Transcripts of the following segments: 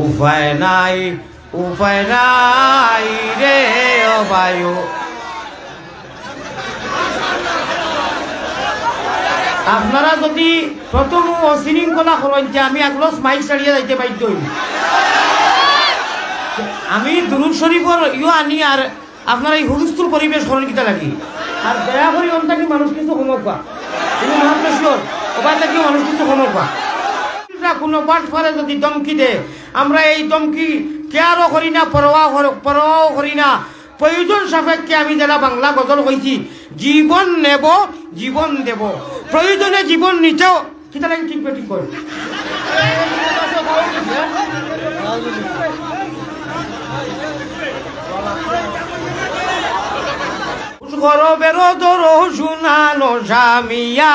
উপায় নাই রে ও বায়ু। আপনারা যদি প্রথম অশৃঙ্খলা করেন যে আমি একলস মাইক ছাড়িয়ে যাইতে বাধ্য হই, আমি দুরূদ শরীফর আনি আর আপনারা এই হুলস্থুল পরিবেশ করেন কিতা লাগি। আর দয়া করি অন্তাকি মানুষ কিছু সমক পা, তুমি মহাপ্রেশর ওবার থাকি মানুষ কিছু সমক পা। কোনো পাঠ করে যদি দমকি দে, আমরা এই দমকি কেয়ারও করি না, পরোয়াও করি না। প্রয়োজন সাপেক্ষে আমি যারা বাংলা গজল কইছি, জীবন নেব জীবন দেব, প্রয়োজনে জীবন নিতেও কিতা লাগে ঠিক বেঠিক করে। গরবেরও দরো শুনানো স্বামীয়া,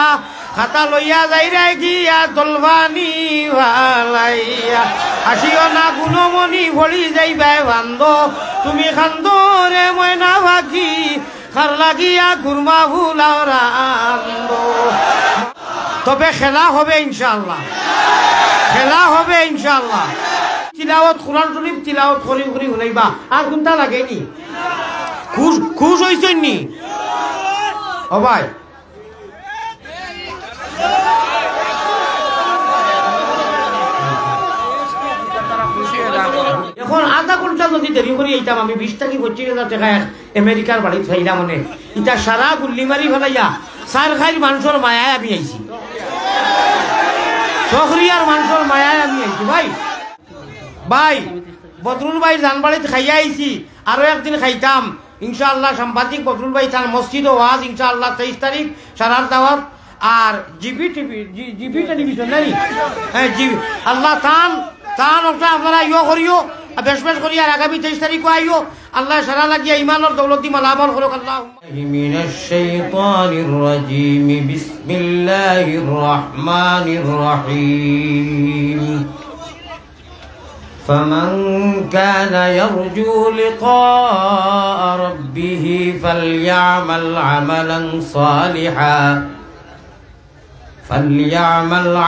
খাতা লইয়া যাইরা গিয়া তলবানি ভালাইয়া, আসিও না গুণমণি ভরি যাইবাই বান্ধ, তুমি খান্দরে ময়না ভাগি খার লাগিয়া গুরমা ভুলাও রান্ধ। তবে খেলা হবে ইনশাআল্লাহ, খেলা হবে ইনশাআল্লাহ। তিলাওয়াত কোরআন শরীফ তিলাওয়াত করি করি শুনাইবা, আর কোনটা লাগেনি? খুশ হইছেন নি ও ভাই? এখন আধা ঘন্টা যদি দেরি করি এইতাম, আমি 20 থেকে 25,000 টাকা আমেরিকার বাড়ি খাইলাম। মানে ইটা সারা গুল্লি মারি ফেলাইয়া সার খাইর মানুষের মায়ায় আমি আইছি, সখরিয়ার মানুষের মায়ায় আমি আইছি। ভাই বদরুল ভাই জানবাড়িতে খাইয়া আইছি, আরো একদিন খাইতাম ইনশাআল্লাহ। সাংবাদিক বদরুল ভাই তার মসজিদ ওয়াজ ইনশাআল্লাহ 23 তারিখ সারার দাওয়াত। আর জিবি টেলিভিশন নানি, হ্যাঁ জিবি, আল্লাহ তান ওটা আপনারা করিও বেশ করিয়া আগামী 23 তারিখও আইও। আল্লাহ সারা লাগিয়া ইমানের দৌলত দি মালামাল করুক। আল্লাহ মিনাশ শাইতানির রাজিম, বিসমিল্লাহির রহমানির রহিম। فمن كان يرجو لقاء ربه فليعمل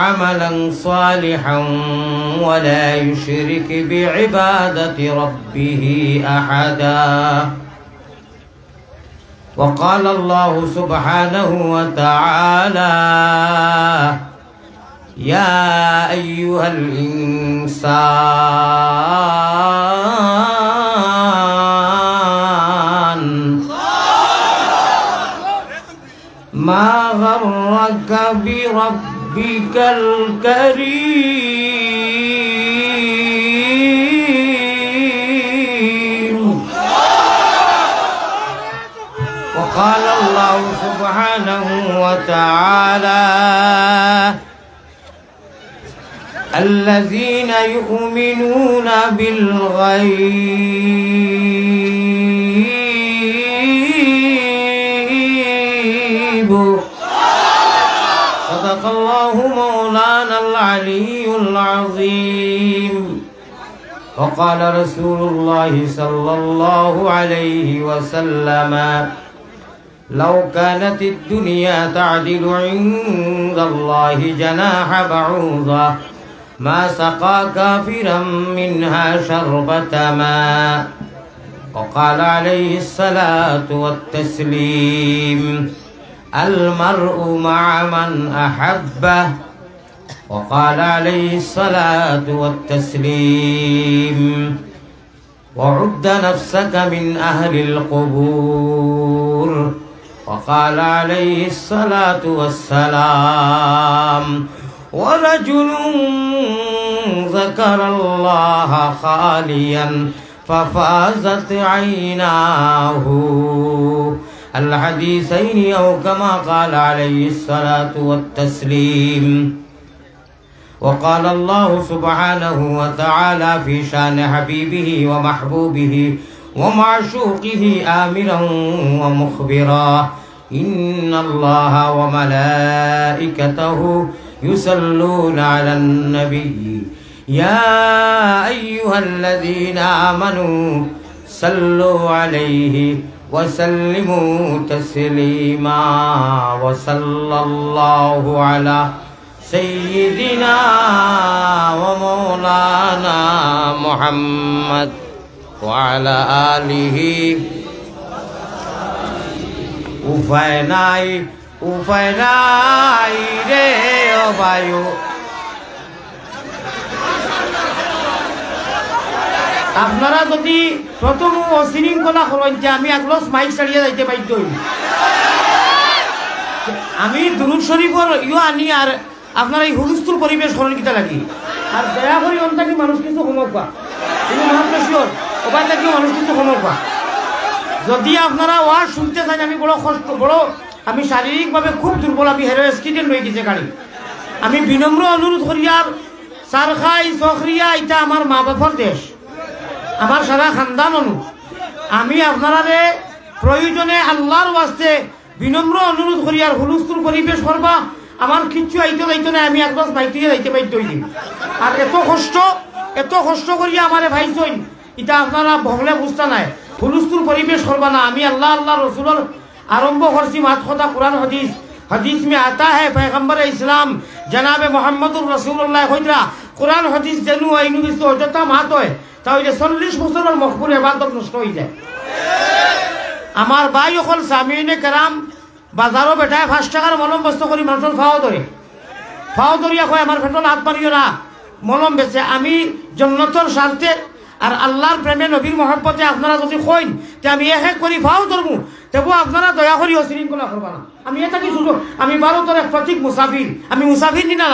عملا صالحا ولا يشرك بعبادة ربه أحدا. وقال الله سبحانه وتعالى: يا أيها الإنسان ما غرك بربك الكريم. وقال الله سبحانه وتعالى: الذين يؤمنون بالغيب. صدق الله مولانا العلي العظيم. وقال رسول الله صلى الله عليه وسلم: لو كانت الدنيا تعدل عند الله جناح بعوضة ما سقى كافرا منها شربة ماء. وقال عليه الصلاة والتسليم: المرء مع من أحبه. وقال عليه الصلاة والتسليم: وعد نفسك من أهل القبور. وقال عليه الصلاة والسلام: ورجل ذكر الله خاليا ففازت عيناه. الحديثين أو كما قال عليه الصلاة والتسليم. وقال الله سبحانه وتعالى في شان حبيبه ومحبوبه ومعشوقه آمرا ومخبرا: إن الله وملائكته يصلون على النبي يا أيها الذين آمنوا صلوا عليه وسلموا تسليما. وصلى الله على سيدنا ومولانا محمد وعلى آله উপায় নাই রে ও বায়ু। আপনারা যদি প্রথম অশৃঙ্খলা করেন যে আমি একলস মাইক ছাড়িয়ে যাইতে বাধ্য হই, আমি দুরূদ শরীফর আনি আর আপনারা এই হুলস্থুল পরিবেশ করেন কিতা লাগি। আর দয়া করি অন্তাকি মানুষ কিছু সমকবা, কিন্তু মহাপ্রশিওর ওবার থাকিও মানুষ কিছু সমকবা। যদি আপনারা ওয়াজ শুনতে চান, আমি বড় কষ্ট, আমি শারীরিকভাবে খুব দুর্বল, আমি হেরো অ্যাক্সিডেন্ট হয়ে গেছে গাড়ি। আমি বিনম্র অনুরোধ করি, আর সারখাই চকরিয়া এটা আমার মা বাবার দেশ, আমার সারা খানদান অনু। আমি আপনারা প্রয়োজনে আল্লাহর ওয়াস্তে বিনম্র অনুরোধ করি, আর হুলস্থুল পরিবেশ করবা আমার কিচ্ছু আইতো না, আমি একদম বাইতে যাইতে বাধ্য হইনি। আর এত কষ্ট করিয়া আমারে ভাইছইন, এটা আপনারা ভগলে বুঝতে নাই, হুলস্থুল পরিবেশ করবা না। আমি আল্লাহ রসুলের आरंभ करसी मात खोता कुरान हदीस में आता है पैगंबर इस्लाम जनाब मोहम्मदुर रसूलुल्लाह खोजरा कुरान हदीस जेनु आइनु बिस्तो होता मात হয় তাহলে 40 বছরের মকবুল ইবাদত নষ্ট হয়ে যায়। আমার ভাই অকল সামিনে کرام বাজারও বেটায় 5 টাকার মলম বস্ত করি মানুষের ফাও ধরিয়া কয় আমার পেটল হাত মারিও না, মলম বেচে। আমি জান্নাতের স্বার্থে আর আল্লাহর প্রেমে নবীর মহব্বতে আপনারা যদি কইন তে আমি এক করি ফাও ধরবো, তবু আপনারা দয়া করি অশৃঙ্খলা করবা না। আমি এটা কি সুযোগ, আমি ভারতের এক প্রতীক মুসাফির, আমি মুসাফির নি না।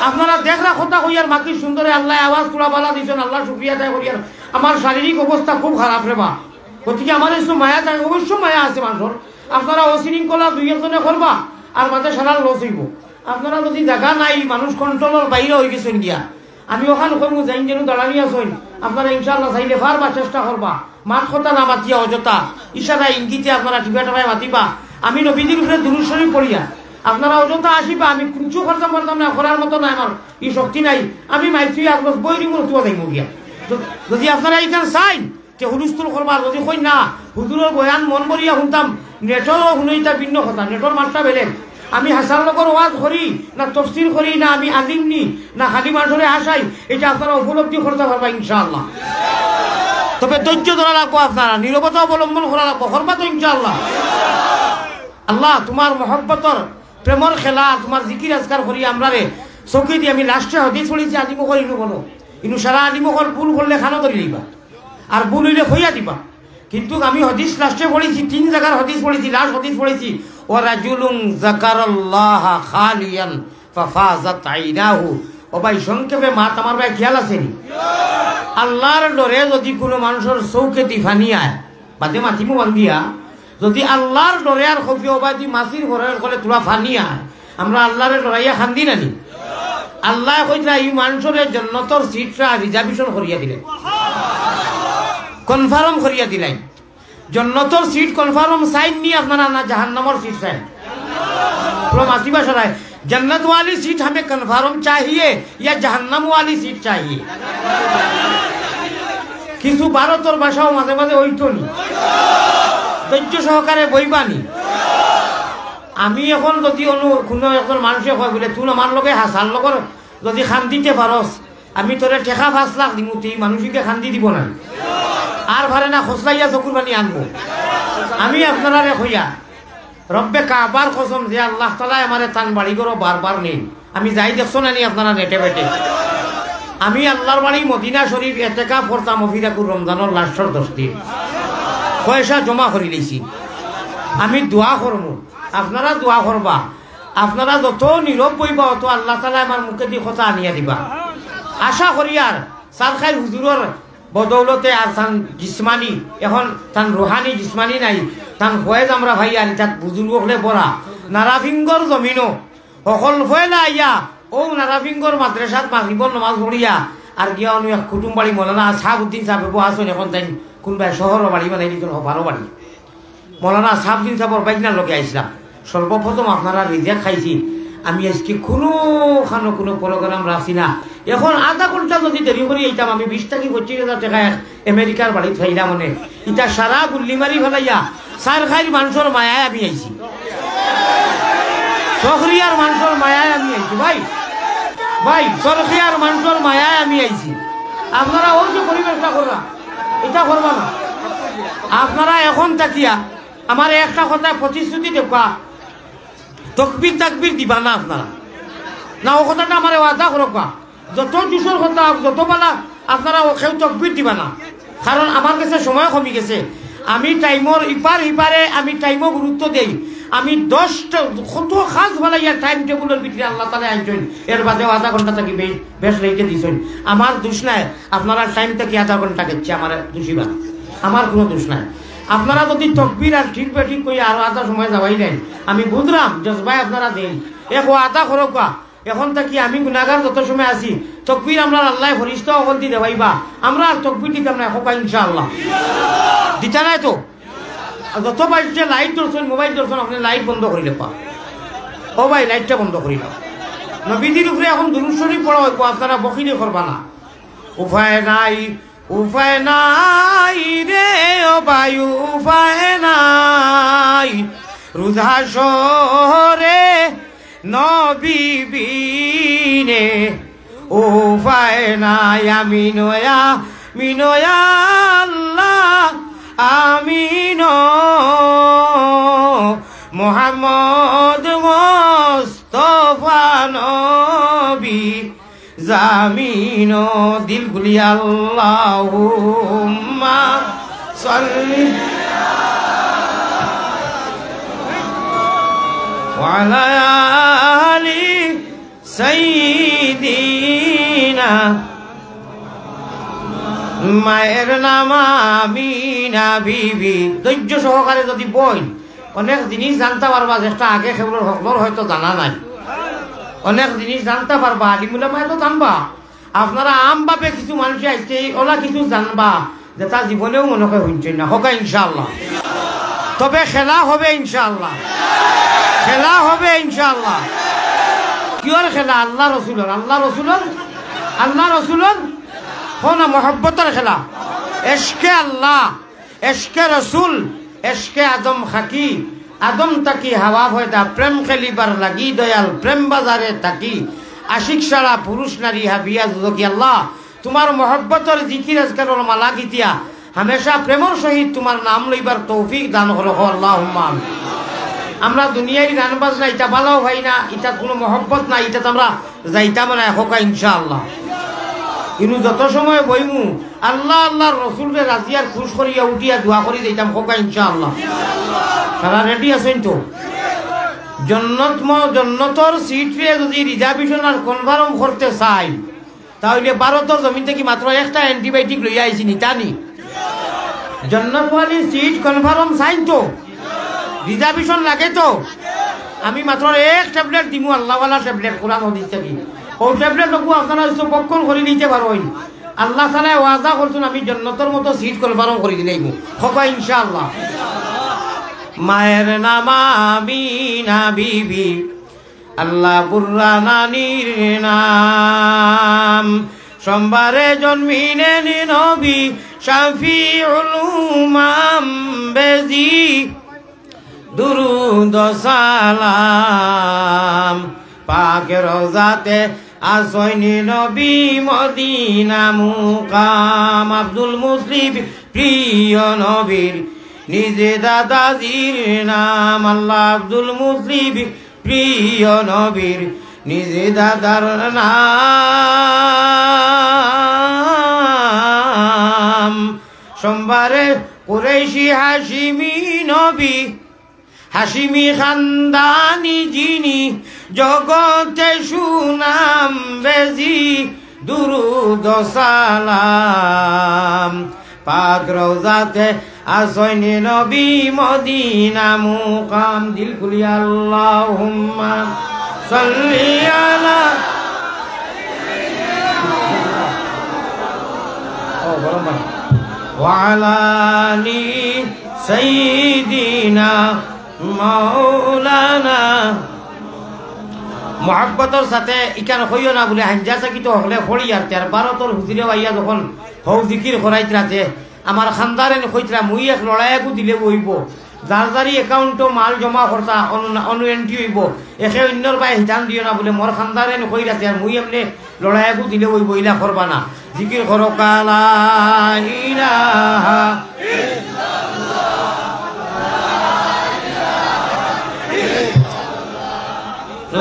আপনারা দেখরা কথা কইয়ার মাকি সুন্দরে আল্লাহ আওয়াজ পুরা বালা দিয়েছেন, আল্লাহ শুকরিয়া আদায় করিয়ার। আমার শারীরিক অবস্থা খুব খারাপ রে বা, গতিকে আমার একটু মায়া থাকে, অবশ্য মায়া আছে মানুষের। আপনারা অশৃঙ্খলা দুই একজনে করবা আর মাঝে সারা লস হইব। আপনারা যদি জায়গা নাই, মানুষ কন্ট্রোলের বাইরে হয়ে গেছেন গিয়া, আমি ওখানে করবো যাই যেন দাঁড়ানি আসেন। আপনারা ইনশাল্লাহ চাইলে পারবা, চেষ্টা করবা, মাঠ কথা না মাতিয়া অযথা ইশারা ইঙ্গিতে আপনারা টিপা টাপায় মাতিবা। আমি নবীদের উপরে দুরূদ শরীফ পড়িয়া আপনারা অযথা আসিবা, আমি কিছু খরচা করতাম না, করার মতো না, আমার এই শক্তি নাই। আমি মাইছি একদম বই দিব তুয়া যাইব গিয়া। যদি আপনারা এইখানে চাই যে হুলস্থুল করবার, যদি কই না হুজুরের বয়ান মন মরিয়া শুনতাম, নেটরও শুনেইতা ভিন্ন কথা, নেটর মাত্রা বেলেগ। আমি হাসার লগর ওয়াজ করি না, তফসির করি না, আমি আলিম নি না, খালি মানুষরে হাসাই, এটা আপনারা উপলব্ধি করতে পারবা ইনশাআল্লাহ। তবে ধৈর্য ধরা রাখবো, আপনারা নীরবতা অবলম্বন করা রাখবো, করবা তো ইনশাআল্লাহ। আল্লাহ তোমার মহব্বতর প্রেমর খেলা, তোমার জিকির আজকার করি আমরা রে চৌকি দিয়ে। আমি লাস্টে হদিস পড়েছি আদিমুখর ইনু বলো, ইনু সারা আদিমুখর ভুল করলে খানো ধরে দিবা, আর ভুল হইলে হইয়া দিবা। কিন্তু আমি হদিস লাস্টে পড়েছি, 3 জায়গার হদিস পড়েছি, লাস্ট হদিস পড়েছি ওয়ারাজুলুন যাকারাল্লাহ খালিয়ান ফাফাজাত আইনাহু। ও ভাই সংক্ষেপে মাত আমার ভাই খেয়াল আছে নি? আল্লাহর ডরে যদি কোনো মানুষের চৌকে দিফানি আয় বাদে মাতিমু বান্ধিয়া, যদি আল্লাহর ডরে আর খফি অবাদি মাসির ঘরের করে তোরা ফানি আয়, আমরা আল্লাহরে ডরাইয়া খান্দি নানি। আল্লাহ কইরা এই মানুষের জান্নাতের সিটটা রিজার্ভেশন করিয়া দিলেন, কনফার্ম করিয়া দিলেন। জান্নাতের সিট কনফার্ম সাইন নি আপনারা না जहन्नमर सीट साइन मासी भाषा है। जन्नत वाली सीट हमें कन्फर्म चाहिए या जहन्नम वाली सीट चाहिए? কিছু ভারতের ভাষাও মাঝে মাঝে হইতো নি, ধৈর্য সহকারে বইবানি। আমি এখন যদি কোনো একজন মানুষে কয় বলে তুই আমার লগে হাসার লগর যদি খান দিতে পারস, আমি তোরে টেকা 5 লাখ দিব, তুই মানুষকে খান্দি দিব না, আর ভারে না খসলাইয়া চকুর পানি আনবো। আমি আপনারা হইয়া রব্বে কাবার কসম যে আল্লাহ তাআলা আমারে তান বাড়ি করো বারবার নেই। আমি যাই দেখছো না নি আপনারা নেটে বেটে, আমি আল্লাহর বাড়ি মদিনা শরীফ এতেকাফ করতাম মফিদাকুর রমজানের লাস্টর 10 দিন, পয়সা জমা করে দিয়েছি। আমি দোয়া করবো, আপনারা দোয়া করবা। আপনারা যত নীরব বইবা অত আল্লাহ তাআলা আমার মুখে দিয়ে কথা আনিয়া দিবা। আশা করি আর সারখাই হুজুরের বদৌলতে আর তান জিসমানি, এখন তান রুহানি জিসমানি নাই, তান ফয়েজ আমরা ভাই আর তাক বুজুর্গ হলে পড়া নারাফিঙ্গর জমিনও অকল ফয়লা আইয়া ও নারাফিঙ্গর মাদ্রাসাত মাগরিবর নামাজ পড়িয়া আর গিয়া অনু এক কুটুম বাড়ি মৌলানা সাহাবুদ্দিন সাহেব আসুন, এখন তাই কোনবাই শহরের বাড়ি বানাই দিত হবারও বাড়ি। মৌলানা সাহাবুদ্দিন সাহেবর বাইকনার লোকে আইসলাম। সর্বপ্রথম আপনারা রিজেক্ট খাইছি। আমি আজকে কোনো প্রোগ্রাম রাখছি না। এখন আধা ঘন্টা যদি দেরি করি এইতাম, আমি 20 থেকে 25,000 টাকা আমেরিকার বাড়ি ফাইলাম। মনে ইটা সারা গুল্লি মারি ফেলাইয়া সার খাইর মানুষের মায়ায় আমি আইছি, সখরিয়ার মানুষের মায়ায় আমি আইছি। ভাই সরখিয়ার মানুষের মায়ায় আমি আইছি। আপনারা ওই যে পরিবেশটা করবা এটা করবা না। আপনারা এখন তাকিয়া আমার একটা কথায় প্রতিশ্রুতি দেখা, তকবির তাকবির দিবা না আপনারা, না ও কথাটা আমার ওয়াদা করবা। যত জুসর কথা যত বেলা আপনারা কেউ তকবির দিবা না, কারণ আমার কাছে সময় কমে গেছে। আমি টাইমর ইপার হিপারে আমি টাইমও গুরুত্ব দেই। আমি 10টা কত খাস ভালো ইয়ার টাইম টেবুলের ভিতরে আল্লাহ তালা আনছেন, এর বাদেও আধা ঘন্টা থাকি বেশ রেখে দিয়েছেন। আমার দোষ নাই, আপনারা টাইম থেকে আধা ঘন্টা গেছে, আমার দোষীবা, আমার কোনো দোষ নাই। আপনারা যদি তকবির আর ঠিক বা ঠিক করে আরো আধা সময় যাওয়াই দেন, আমি বুঝলাম জজবাই আপনারা দেন এক আধা খরকা। এখন থাকি আমি গুণাগার যত সময় আছি, তকবির আমরা আল্লাহ ফরিস্তা অকল দি দেওয়াইবা, আমরা আর তকবির দিতাম না হোকা ইনশাআল্লাহ। দিতা নাই তো যত বাজছে লাইট ধরছেন, মোবাইল ধরছেন, আপনি লাইট বন্ধ করিলে পা ও ভাই লাইটটা বন্ধ করি না। নবীদের উপরে এখন দুরূদ শরীফ পড়া হইব, আপনারা বকিলে করবা না। উপায় নাই উপায় নাই রে ও বায়ু, উপায় নাই রুধা শহরে নবী বিনে, উপায় নাই আমি নয়া মিনয়া আল্লাহ আমিন মোহাম্মদ মোস্তফা নবী জামিন। দিল খুলি আল্লাহুম্মা সাল্লি ওয়ালা আলি সাইয়্যিদিনা। মায়ের নাম আমিনা বিবি। ধৈর্য সহকারে যদি বই অনেক জিনিস জানতে পারবা, যেটা আগে সেগুলোর সকলের হয়তো জানা নাই। অনেক জিনিস জানতে পারবা, আলিমুলা মায় তো জানবা। আপনারা আম বাপে কিছু মানুষ আসছে, ওরা কিছু জানবা যেটা জীবনেও মনে করে হইছে না, হোক ইনশাআল্লাহ। তবে খেলা হবে ইনশাআল্লাহ, খেলা হবে ইনশাআল্লাহ। কিয়র খেলা? আল্লাহ রসুলের, আল্লাহ রসুলের, আল্লাহ রসুলের না মোহব্বতের খেলা। এশকে আল্লাহ, এশকে রসুল, এশকে আদম খাকি, আদম তাকি হাওয়া হয়তা প্রেম খেলিবার লাগি দয়াল প্রেম বাজারে তাকি আশিক সারা পুরুষ নারী হাবিয়া যুগি। আল্লাহ তোমার মোহব্বতের জিকির আজকালের মালা গীতিয়া হামেশা প্রেমর সহিত তোমার নাম লইবার তৌফিক দান করো আল্লাহুম্মা। আমরা দুনিয়ায় গান বাজনা ইটা ভালো হয় না, ইটা কোনো মহব্বত না, এটা তো আমরা যাইতাম না হোকা ইনশাআল্লাহ। কিন্তু যত সময় বইমু আল্লাহ আল্লাহর রসুলকে রাজিয়ার খুশ করিয়া উঠিয়া দোয়া করি দিতাম হোকা ইনশাআল্লাহ। সারা রেডি আছেন তো? জন্নতর সিটে যদি রিজার্ভেশন আর কনফার্ম করতে চাই, তাহলে ভারতের জমিন থেকে মাত্র একটা অ্যান্টিবায়োটিক লইয়া আইছি নিতানি। জন্নতওয়ালি সিট কনফার্ম চাইন তো, রিজার্ভেশন লাগে তো। আমি মাত্র এক ট্যাবলেট দিমু, আল্লাহওয়ালা ট্যাবলেট, কোরআন হাদিস থেকে। ও ট্যাবলেট লোক আপনারা পক্ষণ করে নিতে পারেন। আল্লাহ তাআলা ওয়াদা করছেন আমি জান্নাতের মতো সিট কনফার্ম করে দিলেই হবে ইনশাআল্লাহ। মায়ের নাম আমিনা বিবি, আল্লাহ বুর্রা নানির নাম। সোমবারে জন্মিলেন নবী শাফিউল উম্মাম বেজি, দুরুদ সালাম পাকের রওজাতে আসইনি নবী মদিনা মুকাম। আব্দুল মুসলিম প্রিয় নবীর নিজে দাদাজির নাম। আল্লাহ আব্দুল মুসলিম প্রিয় নবীর নিজে দাদার নাম। সোমবারে কুরাইশি হাশিমি নবী, হাশিমি খানদানি যিনি জগতে সুনাম বেজি, দুরুদ সালাম পাক রওজাতে আসইনি নবী মদিনা মুকাম। দিল খুলি আল্লাহুম্মা সাল্লি আলা ওয়া আলা আলি সাইয়্যিদিনা মাওলানা। মহাব্বতর সাথে ইকান হইও না বলে হাঞ্জা চাকিত হলে হরি আর তার ভারতর হুজুরে আইয়া যখন হৌ জিকির করাইত রাতে আমার খানদারে কইতরা মুই এক লড়াইয়াকু দিলে বইব, যার যারি একাউন্টও মাল জমা করতা অনু এন্ট্রি হইব, একে অন্যর বাই হিতান দিও না বলে মোর খানদারে কই রাতে আর মুই এমনি লড়াইয়াকু দিলে ওই বইলা করবা না জিকির করো কালা ইলাহা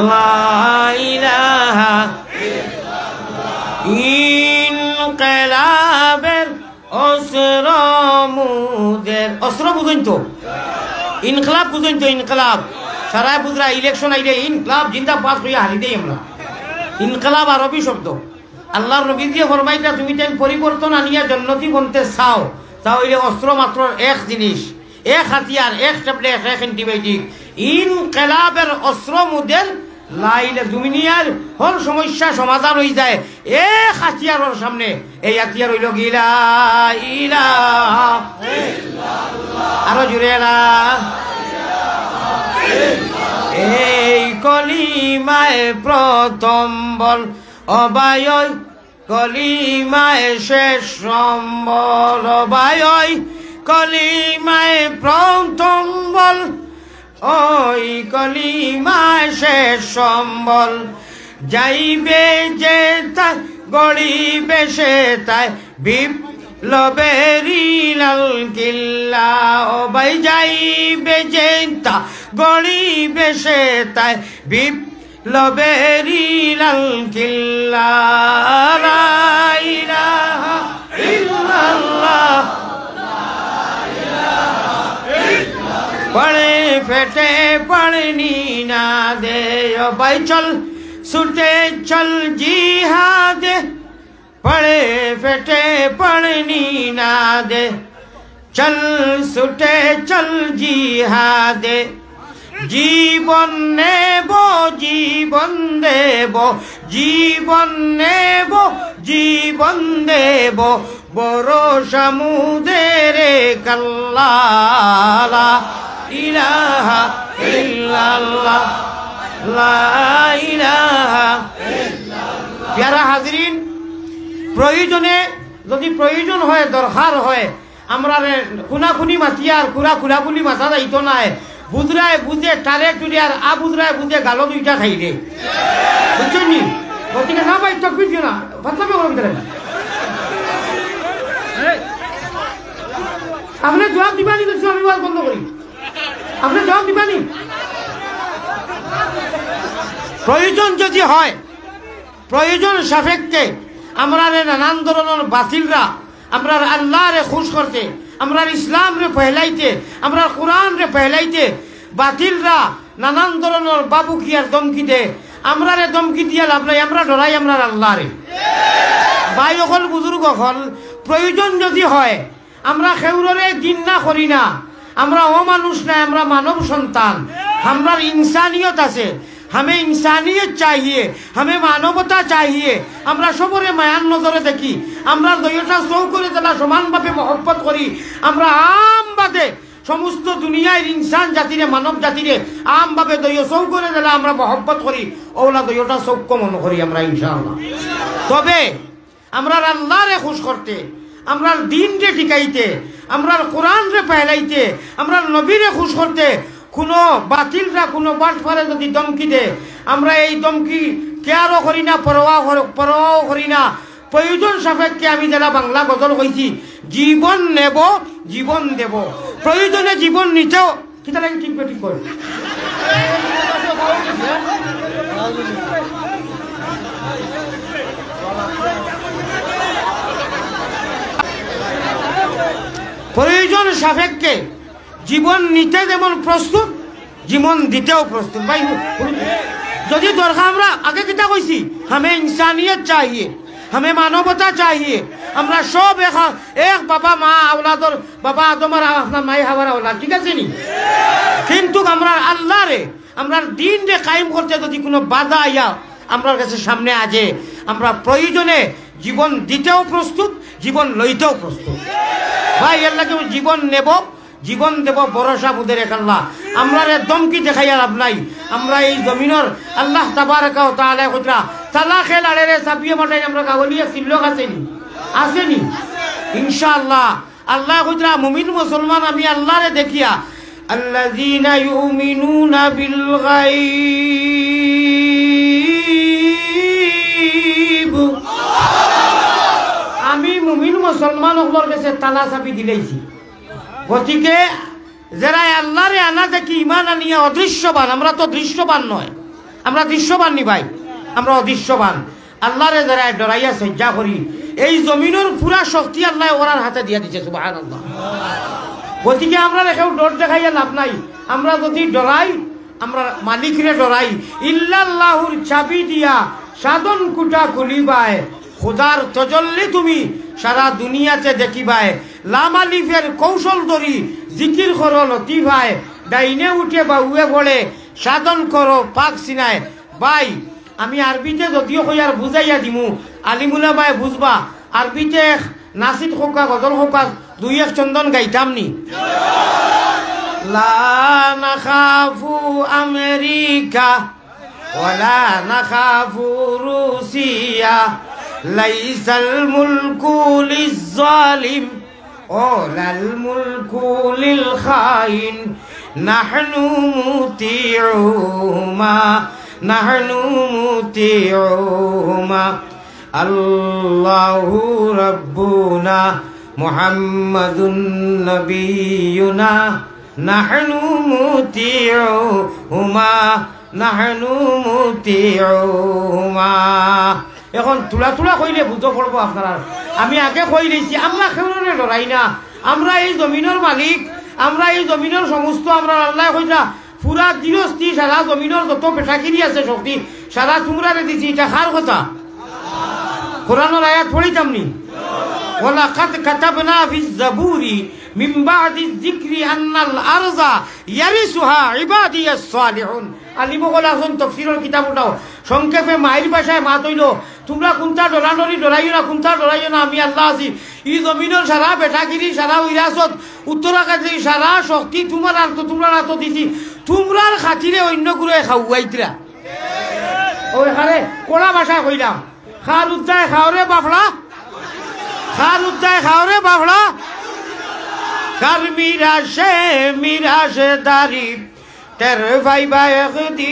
লা ইলাহা ইনকিলাবের অস্ত্র মুদের অস্ত্র বুঝুন তো ইনকলাব বুঝুন তো ইনকলাব সারা বুঝরা ইলেকশন আইলে ইনকলাব জিন্দাবাদ হইয়া হারি দেই আমরা ইনকলাব আরবি শব্দ আল্লাহর নবী দিয়ে ফরমাইতা তুমি তেন পরিবর্তন আনিয়া জন্নতি বনতে চাও তাহলে অস্ত্র মাত্র এক জিনিস এক হাতিয়ার এক ট্যাবলেট এক অ্যান্টিবায়োটিক ইনকলাবের অস্ত্র মুদের লাইলে দুনিয়ার হর সমস্যা সমাধান হয়ে যায় এক হাতিয়ারের সামনে এই হাতিয়ার হইল গিলা ইলাহা আরো জুড়ে এই কলিমায় প্রথম বল অবায় কলিমায় শেষ সম্বল অবায় কলিমায় প্রথম বল ওই কলিমায় শেষ সম্বল যাইবে যে তাই গড়িবে সে তাই বিপ্লবেরি লাল কিল্লা ও ভাই যাইবে যে তা গড়িবে সে তাই বিপ্লবেরি লাল কিল্লা লা ইলাহা ইল্লাল্লাহ पड़े फेटे पड़नी ना दे ओ भाई चल सुटे चल जिहाद पड़े फेटे पड़नी ना दे चल सुटे चल जिहाद जीवन नेबो जीवन देबो जीवन नेबो जीवन देबो बड़ो समुद्रे कल्ला ইলাহা ইল্লাল্লাহ লা ইলাহা ইল্লাল্লাহ প্যারা হাজিরিন প্রয়োজনে যদি প্রয়োজন হয় দরকার হয় আমরা খুনাখুনি মাতিয়ার খুরা খুলাখুলি মাথা যাইতো নাই বুধরায় বুঝে টারে টুরে আর আবুধরায় বুঝে গালো দুইটা খাইলে বুঝছেন নি গতিকে না ভাই তকবির দিও না ফাতলামি করো ভিতরে আপনি জবাব দিবানি তো আমি ওয়াজ বন্ধ করি আপনি জবাব দিবানি প্রয়োজন যদি হয় প্রয়োজন সাপেক্ষে আমরা নানান ধরনের বাতিলরা আমরা আল্লাহরে খুশ করতে আমরা ইসলাম রে ফেলাইতে আমরা কোরআন রে ফেলাইতে বাতিলরা নানান ধরনের বাবু কি আর দমকি দে আমরা রে দমকি দিয়ে লাভ নাই আমরা ডরাই আমরা আল্লাহরে ভাই অকল বুজুর্গ হল প্রয়োজন যদি হয় আমরা খেউরে দিন না করি না আমরা অমানুষ না আমরা মানব সন্তান আমরা ইনসানিয়ত আছে हमें इंसानियत चाहिए हमें मानवता चाहिए আমরা সবরে মায়ার নজরে দেখি আমরা দয়টা সৌ করে দেলা সমানভাবে মহব্বত করি আমরা আমভাবে সমস্ত দুনিয়ার ইনসান জাতিরে মানব জাতিরে আমভাবে দয় সৌ করে দেলা আমরা মহব্বত করি ওলা দয়টা সৌক্য মনে করি আমরা ইনশাআল্লাহ তবে আমরা আল্লাহরে খুশ করতে আমরা দ্বীনরে টিকাইতে আমরা কোরআনরে ফেলাইতে আমরা নবীরে খুশ করতে কোনো বাতিলরা কোনো বাটফারে যদি দমকি দে আমরা এই দমকি কেয়ারও করি না পরোয়াও করি না প্রয়োজন সাপেক্ষে আমি যারা বাংলা গজল কইছি জীবন নেব জীবন দেব প্রয়োজনে জীবন নিতেও কিতা লাগে ঠিক ঠিক করে প্রয়োজন সাপেক্ষে জীবন নিতে যেমন প্রস্তুত জীবন দিতেও প্রস্তুত ভাই যদি দরকার আমরা আগে কিতা কইছি हमें इंसानियत चाहिए हमें मानवता चाहिए আমরা সব এক বাবা মা আওলাদর বাবা আদম আর আপনার মাই হাওয়ার আওলাদ ঠিক আছে নি কিন্তু আমরা আল্লাহরে আমরা দ্বীন রে কায়েম করতে যদি কোনো বাধা আইয়া আমরার কাছে সামনে আজে আমরা প্রয়োজনে জীবন দিতেও প্রস্তুত জীবন লইতেও প্রস্তুত ভাই আল্লাহকে জীবন নেব জীবন দেব ভরসা বুদের এক আল্লাহ আমরা দমকি দেখাইয়া লাভ নাই আমরা এই জমিনের আল্লাহ তাবারাকা ওয়া তাআলা কইরা তালাকে লাড়ে সাবিয়ে মাঠে আমরা গাওলিয়া সিল্লক আছেনি আসেনি ইনশাআল্লাহ আল্লাহ কইরা মুমিন মুসলমান আমি আল্লাহরে দেখিয়া আল্লাযীনা ইউমিনুনা বিল গায়ব মুমিন মুসলমান সকলের কাছে তালা চাবি দিলেইছি গতিকে যারা আল্লাহরে আনা দেখি ইমান আনিয়া অদৃশ্যবান আমরা তো দৃশ্যবান নয় আমরা দৃশ্যবান নি ভাই আমরা অদৃশ্যবান আল্লাহরে যারা ডরাইয়া সজ্জা করি এই জমিনের পুরা শক্তি আল্লাহ ওরার হাতে দিয়া দিচ্ছে সুবহানাল্লাহ গতিকে আমরা কেউ ডর দেখাইয়া লাভ নাই আমরা যদি ডরাই আমরা মালিকরে ডরাই ইল্লাল্লাহুর চাবি দিয়া সাধন কুটা খুলিবায় খোদার তজল্লি তুমি সারা দুনিয়াতে দেখিবায় লামালিফের কৌশল ধরি জিকির করো লতিফায় ডাইনে উঠে বা উয়ে পড়ে সাধন করো পাক সিনায় ভাই আমি আরবিতে যদিও কই আর বুঝাইয়া দিমু আলিমুলা ভাই বুঝবা আরবিতে নাসিদ হোকা গজল হোকা দুই এক চন্দন গাইতাম নি লা নাখাফু আমেরিকা ওয়ালা নাখাফু রুসিয়া লাইসাল মুলকু লিজ-জালিম ওয়ালাল মুলকু লিল খাইন নাহনু মুতিউমা নাহনু মুতিউমা আল্লাহু রাব্বুনা মুহাম্মাদুন নবিয়ুনা নাহনু মুতিউমা নাহনু মুতিউমা এখন তুলা তুলা কইলে বুঝো পড়বো আপনারা আমি আগে কই দিয়েছি আমরা কেউরে ডরাই না আমরা এই জমিনের মালিক আমরা এই জমিনের সমস্ত আমরা আল্লাহ কইরা পুরা দিরস্তি সারা জমিনের যত পেশাকিরি আছে শক্তি সারা তোমরা দিছি এটা কার কথা কোরআনের আয়াত পড়িতাম নি ওয়ালাকাদ কাতাবনা ফিজ জাবুরি মিন বাদি যিকরি আন্নাল আরযা ইয়ারিসুহা ইবাদিয়াস সালিহুন আলিমুল হাসান তাফসীরের কিতাবটাও সংক্ষেপে মায়ের ভাষায় মা তৈল তোমরা কোনটা ডরাডরি ডরাইও না কোনটা ডরাইও না আমি আল্লাহ আছি এই জমিনের সারা বেটাগিরি সারা উইরাসত উত্তরাকাশী সারা শক্তি তোমার আর তো তোমরা না তো দিছি তোমরার খাতিরে অন্য গুলো খাওয়াইতরা ওই হারে কোলা ভাষা কইলাম খার উদ্দায় খাওরে বাফড়া খার উদ্দায় খাওরে বাফড়া কার মিরাশে দারি তের ভাই ভাই একদিন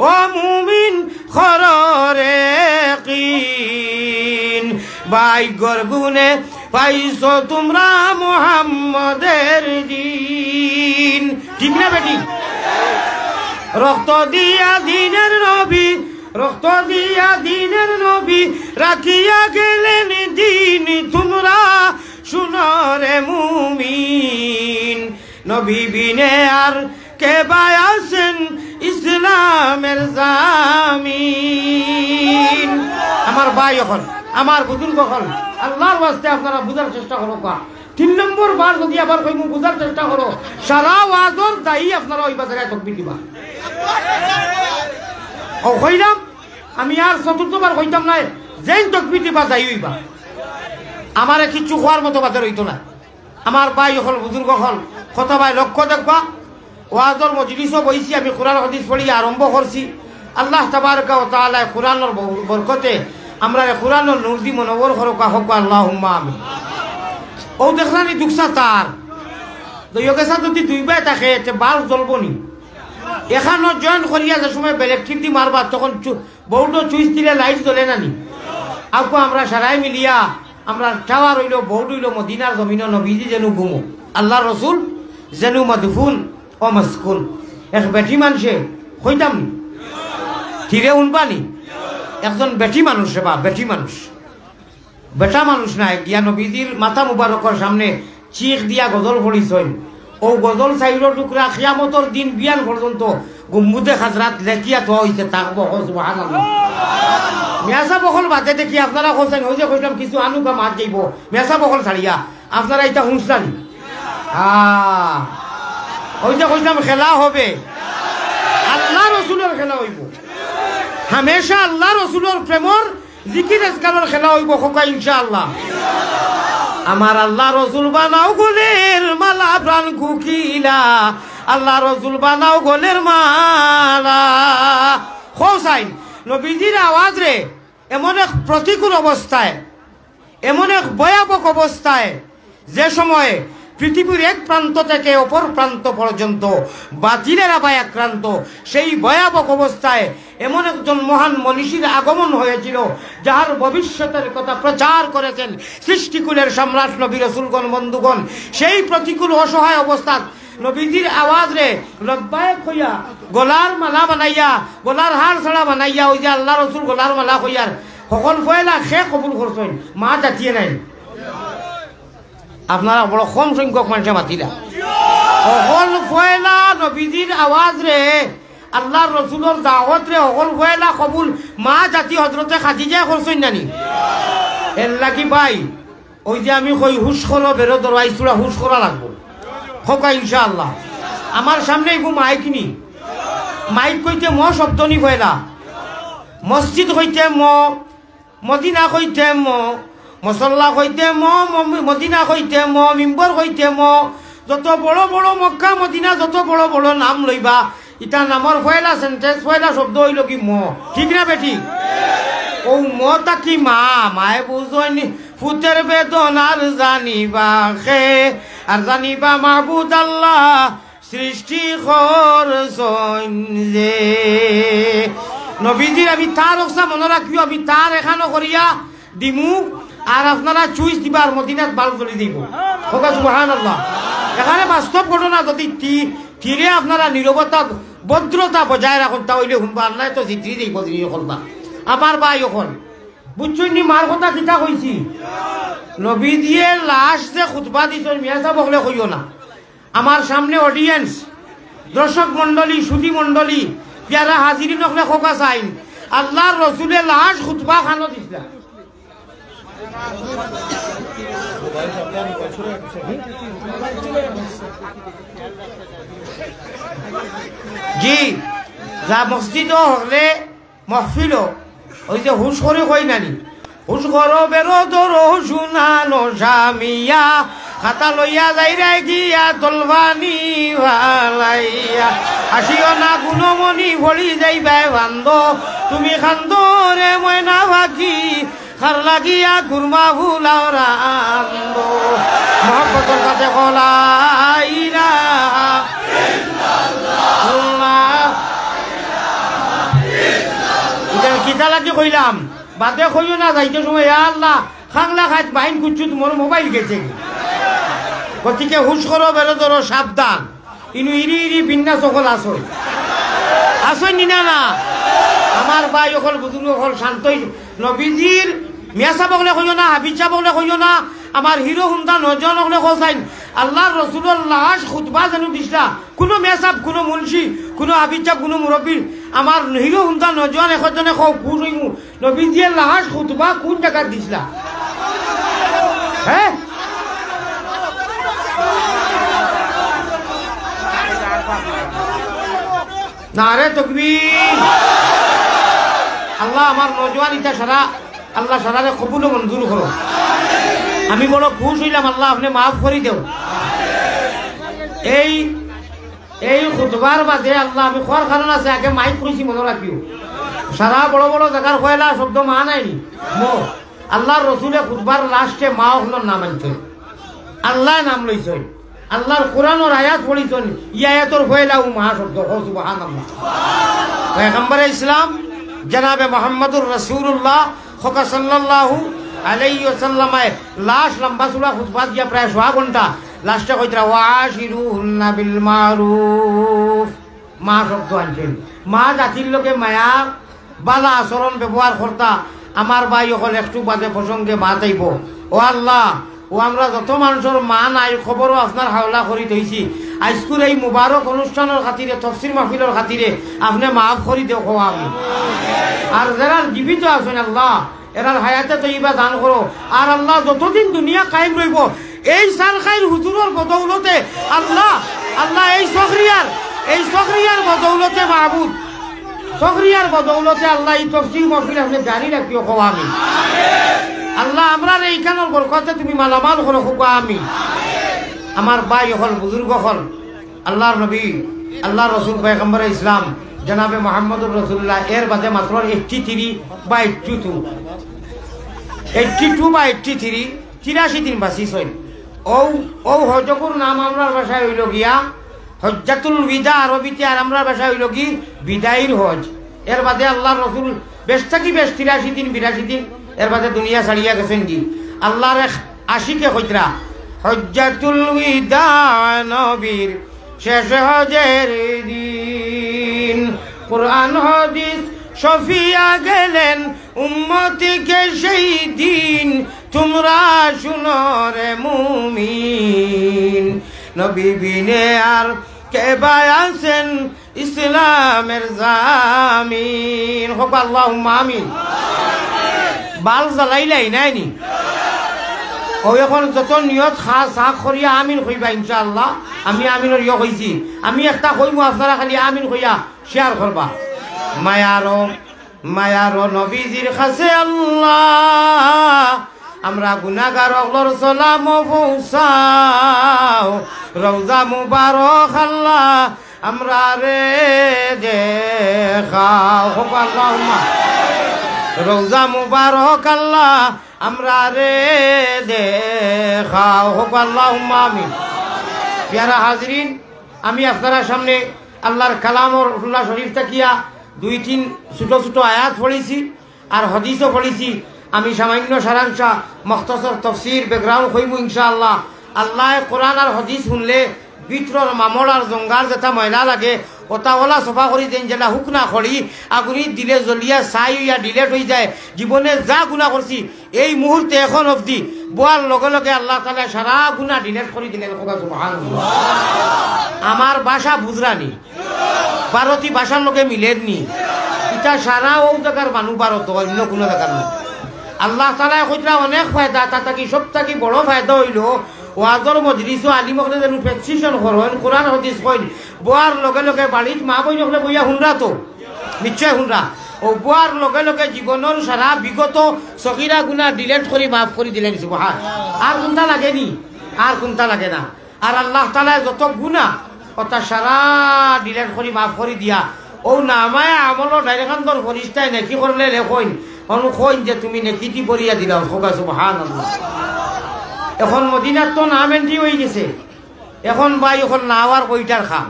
ও মুমিন খররে কিন ভাই গরগুনে পাইছো তোমরা মুহাম্মদের দিন ঠিক না বেটি রক্ত দিয়া দিনের নবী রক্ত দিয়া দিনের নবী রাখিয়া গেলেন দিন তোমরা শুনরে মুমিন নবী বিনে আর কে ভাই আছেন ইসলামের জামিন আমার ভাই এখন আমার বুজুর্গ হল আল্লাহর ওয়াস্তে আপনারা বুঝার চেষ্টা করো কা 3 নম্বর বার যদি আবার কইমু বুঝার চেষ্টা করো সারা ওয়াজর দাই আপনারা ওই বাজারে তকবীর দিবা ও কইলাম আমি আর চতুর্থবার কইতাম না যেন তকবীর দিবা যাই হইবা আমারে কিছু খোয়ার মতো বাজার হইতো না আমার ভাই হল বুজুর্গ হল কথা ভাই লক্ষ্য দেখবা ওয়াজর মজলিসও বইছি আমি কোরআন হাদিস পড়ি আরম্ভ করছি আল্লাহ তাবারকা ওয়া তাআলা কোরআনের বরকতে আমরা কোরআনের নূর দি মনোবর করুকা হোক আল্লাহুম্মা আমিন ও দেখলানি দুঃখা তার দইয়কে সাথে যদি দুই ভাই থাকে তে বাল্ব জ্বলবো নি এখানো জয়েন করিয়া যে সময় ইলেকট্রিক দি মারবা তখন বউটো চুইস দিলে লাইট জ্বলে না নি আপু আমরা সারাই মিলিয়া আমরা টাওয়ার হইল বউট হইল মদিনার জমিন নবীজি যেন ঘুমো আল্লাহ রসুল যেন মদফুন ও মস্কুন এক বেটি মানুষে হইতাম নি থিরে উনবানি একজন বেটি মানুষ রে বা বেটি মানুষ বেটা মানুষ নাই গিয়া নবীজির মাথা মুবারকর সামনে চিখ দিয়া গজল পড়িছেন ও গজল সাইডর টুকরা কিয়ামতর দিন বিয়ান পর্যন্ত গুম্বুদে হাজরাত লেখিয়া তো হইছে তাকবো সুবহানাল্লাহ মেয়াসা বকল বাদে দেখি আপনারা কইছেন ওই যে কইলাম কিছু আনুকা মার যাইব মেয়াসা বকল ছাড়িয়া আপনারা এটা হুঁসলান ওই যে কইলাম খেলা হবে আল্লাহ রসুলের খেলা হইব হামেশা আল্লাহ রসুলের প্রেমর জিকির আজকালের খেলা হইব খোকা ইনশাআল্লাহ আমার আল্লাহ রসুল বানাও গোলের মালা প্রাণ কুকিলা আল্লাহ রসুল বানাও গোলের মালা হোসাইন নবীজির আওয়াজ রে এমন এক প্রতিকূল অবস্থায় এমন এক ভয়াবহ অবস্থায় যে সময়ে পৃথিবীর এক প্রান্ত থেকে অপর প্রান্ত পর্যন্ত বাতিলের আবায় আক্রান্ত সেই ভয়াবহ অবস্থায় এমন একজন মহান মনীষীর আগমন হয়েছিল, যার ভবিষ্যতের কথা প্রচার করেছেন সৃষ্টিকুলের সম্রাট নবী রাসূলগণ। বন্ধুগণ, সেই প্রতিকূল অসহায় অবস্থা নবীজির আওয়াজ রে লব্বায়ক হইয়া গলার মালা বানাইয়া, গলার হার ছাড়া বানাইয়া, ওই যে আল্লাহ রসুল গলার মালা হইয়ার সকল ফয়লা সে কবুল করছেন, মা জাতিয়ে নাই। আপনারা বড় কম সংখ্যক মানুষে মাতিলা সকল ফয়লা নবীজির আওয়াজ রে, আল্লাহ রসুলের দাওয়াত রে সকল ফয়লা কবুল মা জাতি হজরতে খাদিজা করছেন নানি। এর লাগি ভাই ওই যে আমি কই হুশ করো বেরো দরওয়াইছুরা হুশ করা লাগবো খোকা ইনশাআল্লাহ। আমার সামনে এগু মাইক নি, মাইক কইতে ম শব্দ নি ফয়লা, মসজিদ কইতে ম, মদিনা কইতে ম, মসল্লা কইতে ম, মদিনা কইতে ম, মিম্বর কইতে ম, যত বড় বড় মক্কা মদিনা যত বড় বড় নাম লইবা ইটা নামর ফয়লা সেন্টেন্স ফয়লা শব্দ হইল কি ম, ঠিক না বেটি? ও ম তাকি মা, মায়ে বুঝনি ফুতের বেদনার জানিবা খে, আর জানিবা মাহবুদ আল্লাহ সৃষ্টি করছেন যে। নবীজির আমি তার অবস্থা মনে রাখিও, আমি তার এখানো করিয়া দিমু আর আপনারা চুইস দিবা আর মদিনাত বাল করে দিব। সুবহানাল্লাহ। এখানে বাস্তব ঘটনা যদি তীরে আপনারা নীরবতা ভদ্রতা বজায় রাখুন তাহলে শুনবা, আল্লাহ তো জিতরি দিব দিন করবা। আমার ভাই এখন বুঝছই নি মার কথা কিতা কইছি, নবী দিয়ে লাশ যে খুতবা দিছেন মিয়া সাহেব বকলে কইও না। আমার সামনে অডিয়েন্স দর্শক মন্ডলী সুধী মন্ডলী পিয়ারা হাজিরি নকলে খোকা চাইন, আল্লাহর রসুলের লাশ খুতবা খানো দিছিলা। জি যা মসজিদ হলে মহফিল ওই যে হুশ করে কই নানি, হুশ করো বেরো ধরো শুনানো জামিয়া, খাতা লইয়া যাইরা গিয়া তলবানি ভালাইয়া, আসিও না গুণমণি ভরি যাইবাই বান্ধ, তুমি খান্দো রে ময়না ভাগি খার লাগিয়া গুরমা ভুলাও রান্দ, মহব্বতের কাছে কলাইরা কিতা লাগি কইলাম বাদে কইও না যাইতে সময় আল্লাহ খাংলা খাইত বাইন কুচ্ছু তোমার মোবাইল গেছে। গতিকে হুশ করো বেরো ধরো সাবধান, ইনু ইরি ইরি বিন্যাস সকল আসই আসই নি না। আমার ভাই অকল বুজুর্গ অকল শান্তই নবীজির মিয়া সাহেব বলে কইও না, হাবিজ সাহেব বলে কইও না, আমার হিরো হুন্দা নজন হলে কোসাইন আল্লাহর রসুলের লাশ খুতবা যেন দিসলা। কোনো মিয়া সাহেব, কোনো মুন্সি, কোনো হাবিজ সাহেব, কোনো মুরব্বী আমার হিরো হুন্দা নজন একজনে কও কোন হইমু নবীজির লাশ খুতবা কোন জায়গা দিসলা? হ্যাঁ নারে তাকবীর। আল্লাহ আমার নজওয়ান ইটা সারা আল্লাহ সারারে কবুল মঞ্জুর করো। আমি বড় খুশ হইলাম, আল্লাহ আপনি মাফ করে দেও। এই খুতবার বাদে আল্লাহ আমি খোয়ার কারণ আছে, আগে মাইক করেছি মনে রাখিও, সারা বড় বড় জায়গার কয়লা শব্দ মা নাইনি মো, আল্লাহর রসুলের খুতবার লাস্টে মা হলোর নাম আনছেন, আল্লাহ নাম লইছেন, আল্লাহর কোরআনের আয়াত পড়িছেন, ই আয়াতর কয়লা ও মা শব্দ। সুবহানাল্লাহ। পয়গম্বরে ইসলাম জনাবে মুহাম্মদুর রাসূলুল্লাহ সাল্লাল্লাহু আলাইহি ওয়াসাল্লামে লাশ লম্বা চূড়া খুতবা দিয়া প্রায় 6 ঘন্টা, লাস্টে কইতরা ওয়াশিরুহুন্না বিল মারুফ, মা শব্দ আনছেন। মা জাতির লোকে মায়া বালা আচরণ ব্যবহার করতা। আমার ভাই অকল একটু বাদে প্রসঙ্গে মা যাইব। ও আল্লাহ, ও আমরা যত মানুষের মা নাই খবরও আপনার হাওলা করি থইছি, আজকুর এই মুবারক অনুষ্ঠানের খাতিরে তফসির মাহফিলের খাতিরে আপনি মাফ করি দেও খোয়া আমি। আর যারা জীবিত আছেন আল্লাহ এরার হায়াতে তৈবা দান করো। আর আল্লাহ যতদিন দুনিয়া কায়েম রইব এই সালখাইর হুজুরের বদৌলতে আল্লাহ আল্লাহ এই সখরিয়ার বদৌলতে মাহবুব সখরিয়ার বদৌলতে আল্লাহ এই তফসির মাহফিল আপনি জারি রাখিও খোয়া আমি। আল্লাহ আমরা এইখানের বরকতে তুমি মালামাল করো খোকা আমি। আমার ভাই হল বুজুর্গ হল আল্লাহর নবী আল্লাহর রসুল পয়গম্বরে ইসলাম জনাবে মুহাম্মদুর রাসূলুল্লাহ এর বাদে মাত্র 83 বা 82 বা 83 83 দিন বাসি হইল। ও ও হজকুর নাম আমরার ভাষায় হইল গিয়া হজ্জাতুল বিদা আরবিতে, আর আমরার ভাষায় হইল কি বিদায়ীর হজ। এর বাদে আল্লাহ রসুল বেশ থাকি বেশ 83 দিন 82 দিন এর বাদে দুনিয়া ছাড়িয়া গেছেন কি আল্লাহর এক আশিকে হজরা হজ্জাতুল বিদা নবীর শেষ হজের দিন কুরআন হাদিস শফিয়া গেলেন উম্মতিকে সেই দিন তোমরা শুনো রে মুমিন নবী বিনে আর কে বায়াছেন ইসলামের জামিন হোক আল্লাহুম্মা আমিন। বাল জ্বালাইলাই নাইনি ও এখন যত নিয়ত খা করিয়া আমিন কইবা ইনশাআল্লাহ। আমি আমিনের ইয়ে কইছি, আমি একটা কইমু আপনারা খালি আমিন কইয়া শেয়ার করবা। মায়ারো নবীজির কাছে আল্লাহ আমরা গুনাহগার অগলর সালাম পৌঁছাও রওজা মুবারক আল্লাহ আমরা রে দেখাও হোক আল্লাহুম্মা। রওজা মুবারক আল্লাহ আমরা রে দেখাও হোক আল্লাহুম্মা আমিন। প্যারা হাজরিন, আমি আপনারা সামনে আল্লাহর কালাম ও রসুল্লাহ শরীফ তাকিয়া 2-3 ছোট ছোট আয়াত পড়েছি আর হাদিসও পড়েছি। আমি সামান্য সারাংশ মুখতাসর তফসির ব্যাকগ্রাউন্ড হইব ইনশাআল্লাহ। আল্লাহ কোরআন আর হাদিস শুনলে ভিতর মামল আর জঙ্গার যেটা ময়লা লাগে ওটা ওলা সফা করি দেন, যেটা হুক না করি আগুনি দিলে জ্বলিয়া ছাই হইয়া ডিলেট হয়ে যায়। জীবনে যা গুণা করছি এই মুহূর্তে এখন অবধি বোয়ার লগে লগে আল্লাহ তাআলা সারা গুণা ডিলেট করে দিলেন। সুবহানাল্লাহ। আমার ভাষা বুঝরানি, ভারতী ভাষার লোকে মিলেননি, এটা সারা ও জায়গার মানুষ ভারত, অন্য কোনো জায়গার না। আল্লাহ তাআলা কইরা অনেক ফায়দা, তা থাকি সব থাকি বড় ফায়দা হইল ওয়াজর মজলিস ও আলিমকলে যেন প্রেসক্রিপশন করেন কোরআন হাদিস কইন বোয়ার লগে লগে বাড়িত মা বই নকলে বইয়া শুনরা তো নিশ্চয় শুনরা ও বোয়ার লগে লগে জীবনের সারা বিগত সগীরা গুনাহ ডিলিট করে মাফ করে দিলেন। সুবহান। আর কোনটা লাগেনি, আর কোনটা লাগে না। আর আল্লাহ তাআলা যত গুনাহ ওটা সারা ডিলিট করে মাফ করে দিয়া ও নামায় আমল ডাইরেক্টর ফরিস্তায় নেকি করলে লেখইন অনুকইন যে তুমি নেকিটি পড়িয়া দিলাও। সুবহানাল্লাহ। এখন মদিনার তো নাম এন্ট্রি হয়ে গেছে, এখন ভাই এখন নাওয়ার কইটার খাম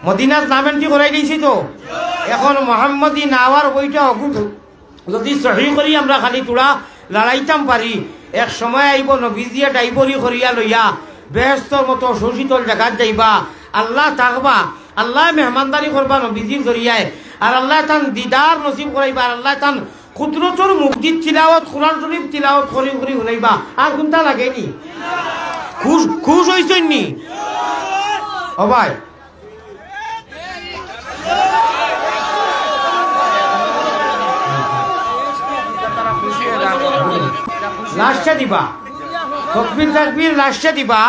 মদিনার নাম এন্ট্রি করাই দিয়েছি তো এখন মোহাম্মদী নাওয়ার বইটা যদি সহি করি আমরা খালি তোরা লড়াইতাম পারি, এক সময় আইব নবীজিয়া ডাইবরি করিয়া লইয়া বেহেশতর মতো শোষিতল জায়গাত যাইবা, আল্লাহ থাকবা, আল্লাহ মেহমানদারি করবা নবীজির জরিয়ায়, আর আল্লাহ তান দিদার নসিব করাইবা, আর আল্লাহ তান কুদরতর মুক্তির তিলাওয়াত কোরআন শরীফ তিলাওয়াত করি করি শুনাইবা। আর কোনটা লাগেনি? খুশ হইছেন নি ও ভাই? লাস্টে দিবা তকবীর তাকবীর লাস্টে দিবা।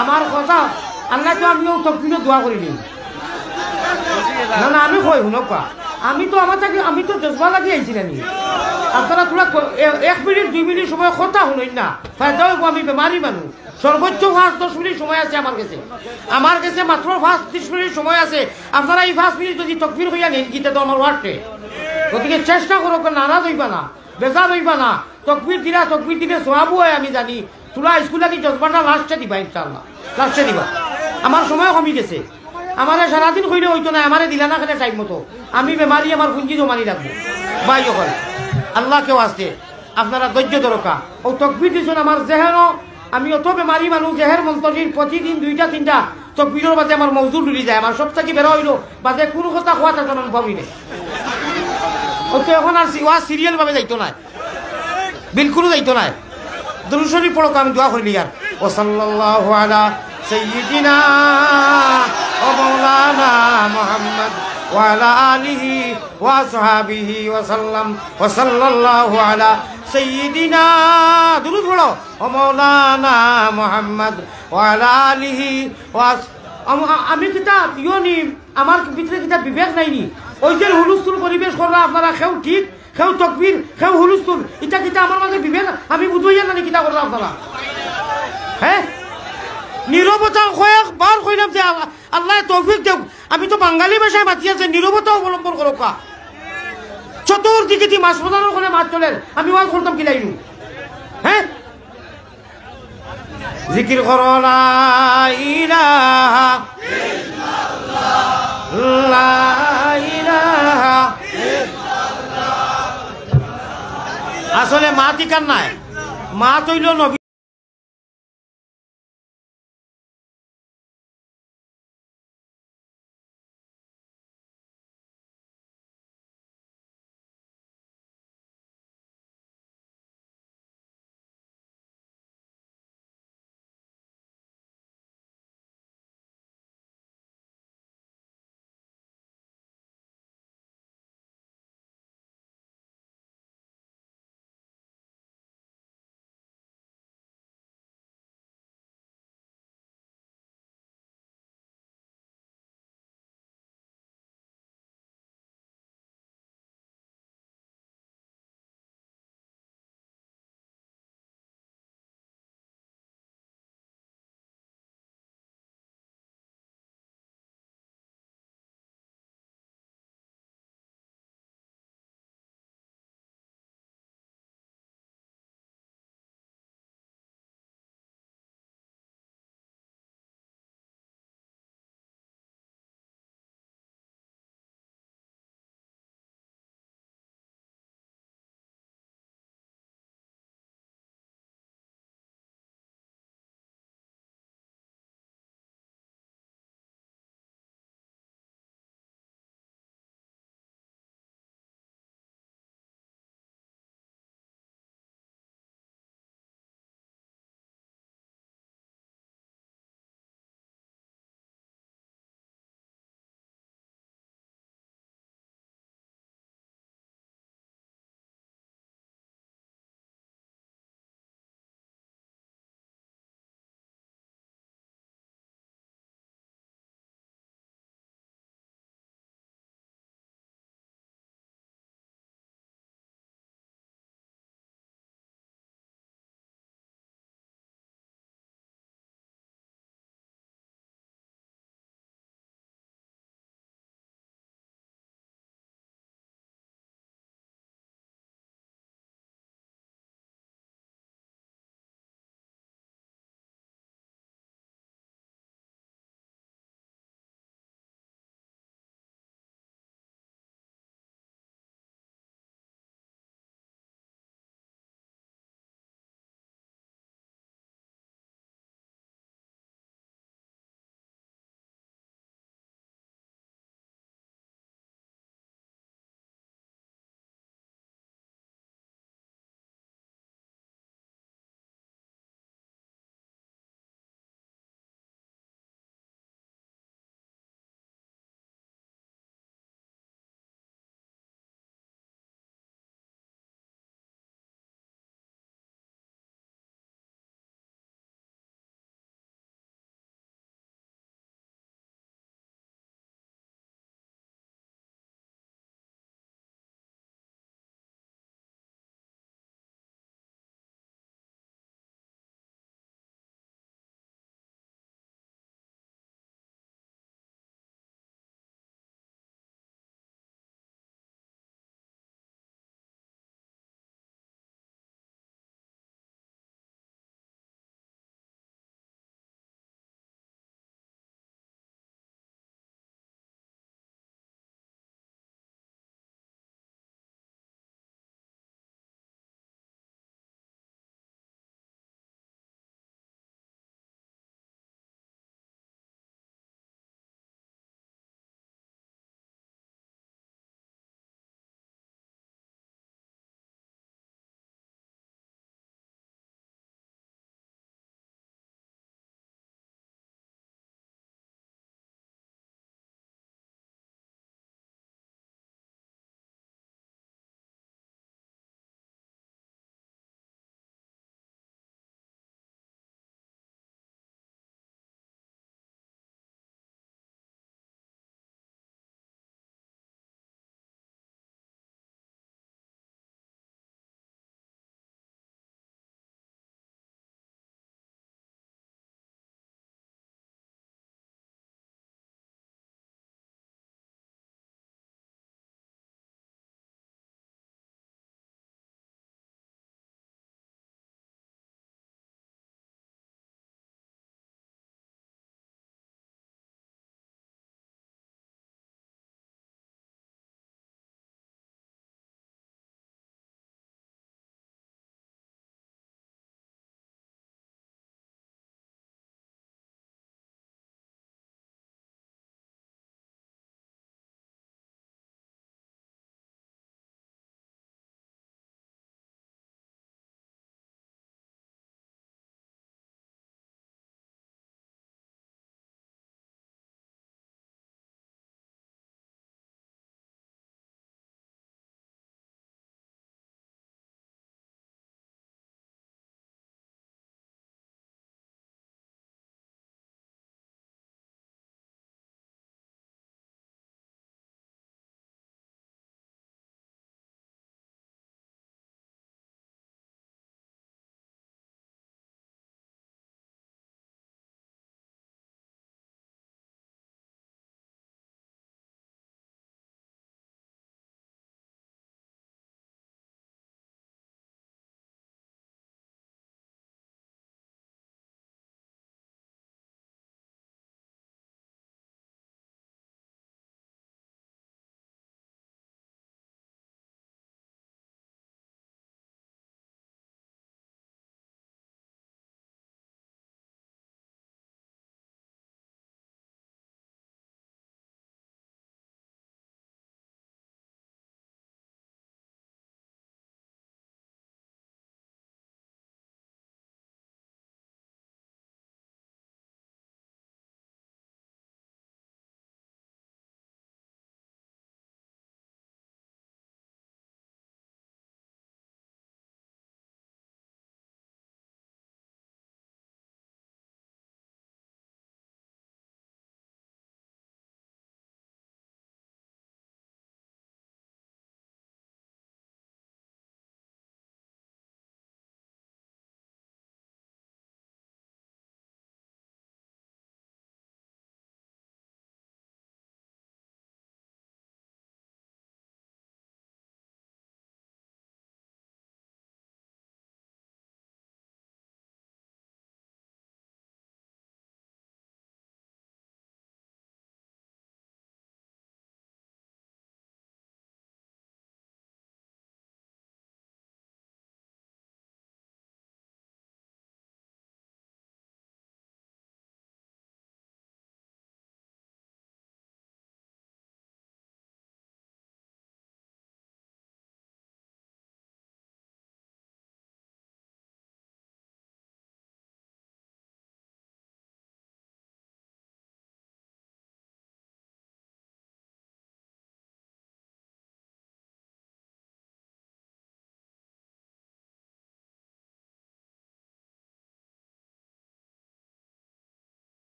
আমার কথা আল্লাহ তো আমিও তকবীরে দোয়া করি নি না না আমি কই শুনকা আমি তো আমার থাকি আমি তো জজবা লাগি আইছিলাম। আপনারা তোরা 1 মিনিট 2 মিনিট সময় কথা শুনেন না ফায়দা হইব। আমি বেমারি মানুষ, সর্বোচ্চ 5-10 মিনিট সময় আছে আমার কাছে, আমার কাছে মাত্র 5-30 মিনিট সময় আছে। আপনারা এই 5 মিনিট যদি তকবীর হইয়া নেন গীতা তো আমার ওয়ার্ডে, গতিকে চেষ্টা করো, নারাজ হইবা না, বেজার হইবা না। তকবীর দিলে সোয়াবও হয় আমি জানি। তোরা স্কুলে কি জজবাটা লাস্টে দিবা ইনশাআল্লাহ, লাস্টে দিবা। আমার সময় কমি গেছে, আমার সারাদিন কইলে হইতো না, আমারে দিলা না খেলে টাইম মতো। আমি বেমারি, আমার পুঞ্জি জমানি রাখবো ভাই যখন আল্লাহ কেউ আসছে আপনারা ধৈর্য দরকার। ও তকবীর দিচ্ছেন আমার জেহের, আমি অত বেমারি মানুষ জেহের মন্ত্রীর প্রতিদিন 2-3টা তকবীরের বাদে আমার মজুর ডুলি যায়, আমার সব থেকে বেরো হইলো বাদে কোনো কথা খোয়া থাকতো না ভাবি নেই। ও তো এখন আর সিরিয়াল ভাবে যাইতো না, বিলকুল যাইতো না। দুরূদ শরীফ পড়ো, আমি দোয়া করিলি আর ও সাল্লাল্লাহু আলা সাইয়্যিদিনা ও মাওলানা মুহাম্মদ ওয়া আলা আলিহি ওয়া আসহাবিহি ওয়া সাল্লাম ওয়া সাল্লাল্লাহু আলা সাইয়্যিদিনা দুরূদ পড়ো ও মাওলানা মুহাম্মদ ওয়া আলা আলিহি ওয়া আমি কিতাব ইয়নি আমার ভিতরে কিতাব বিবেক নাইনি। ওই যে হুলুস্থুল পরিবেশ করা আপনারা কেউ ঠিক কেউ তকবীর কেউ হুলুস্থুল এটা কিতা আমার মাঝে বিবেক আমি বুঝাইয়া না কিতা করলাম আপনারা। হ্যাঁ নীরবতা কয়েকবার কইলাম যে আল্লাহ তৌফিক দেব। আমি তো বাঙালি ভাষায় মাতি আছে, নীরবতা অবলম্বন করো কা। চতুর্দিকে দি মাছ প্রদানের করে মাছ চলেন, আমি ওয়াজ করতাম কি লাইনু। হ্যাঁ জিকির করো লা ইলাহা লা ইলাহা। আসলে মা ঠিকান নাই, মা তৈল নবী।